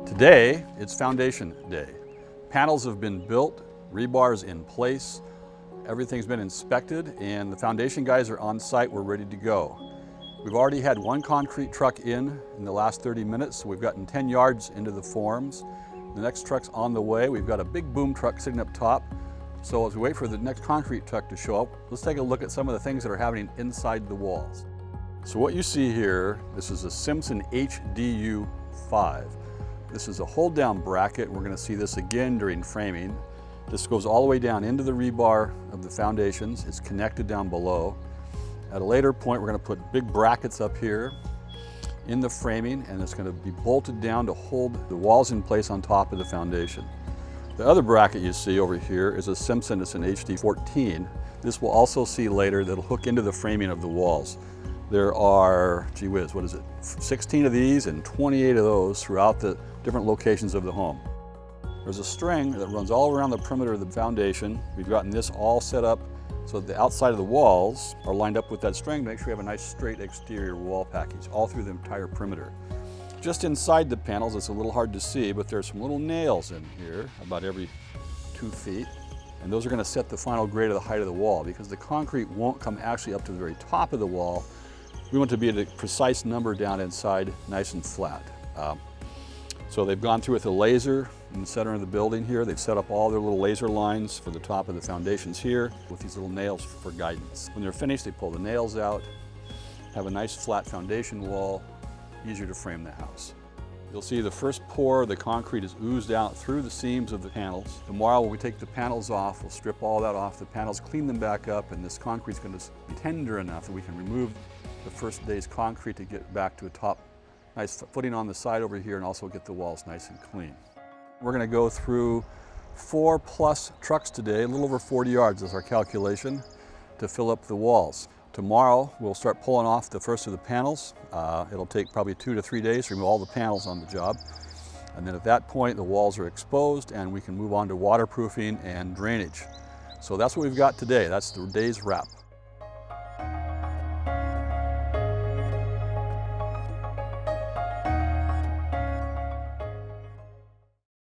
Today, it's foundation day. Panels have been built, rebar's in place, everything's been inspected, and the foundation guys are on site, we're ready to go. We've already had one concrete truck in the last 30 minutes, so we've gotten 10 yards into the forms. The next truck's on the way. We've got a big boom truck sitting up top. So as we wait for the next concrete truck to show up, let's take a look at some of the things that are happening inside the walls. So what you see here, this is a Simpson HDU5. This is a hold down bracket. We're going to see this again during framing. This goes all the way down into the rebar of the foundations. It's connected down below. At a later point, we're going to put big brackets up here in the framing, and it's going to be bolted down to hold the walls in place on top of the foundation. The other bracket you see over here is a Simpson, it's an HD14. This we'll also see later that'll hook into the framing of the walls. There are, gee whiz, what is it, 16 of these and 28 of those throughout the different locations of the home. There's a string that runs all around the perimeter of the foundation. We've gotten this all set up so that the outside of the walls are lined up with that string to make sure we have a nice straight exterior wall package all through the entire perimeter. Just inside the panels, it's a little hard to see, but there's some little nails in here about every 2 feet. And those are going to set the final grade of the height of the wall, because the concrete won't come actually up to the very top of the wall. We want it to be at a precise number down inside, nice and flat. So they've gone through with a laser in the center of the building here. They've set up all their little laser lines for the top of the foundations here with these little nails for guidance. When they're finished, they pull the nails out, have a nice flat foundation wall, easier to frame the house. You'll see the first pour of the concrete is oozed out through the seams of the panels. Tomorrow when we take the panels off, we'll strip all that off the panels, clean them back up, and this concrete's going to be tender enough that we can remove the first day's concrete to get back to a top nice footing on the side over here and also get the walls nice and clean. We're going to go through 4+ trucks today, a little over 40 yards is our calculation, to fill up the walls. Tomorrow we'll start pulling off the first of the panels. It'll take probably 2 to 3 days to remove all the panels on the job. And then at that point the walls are exposed and we can move on to waterproofing and drainage. So that's what we've got today. That's the day's wrap.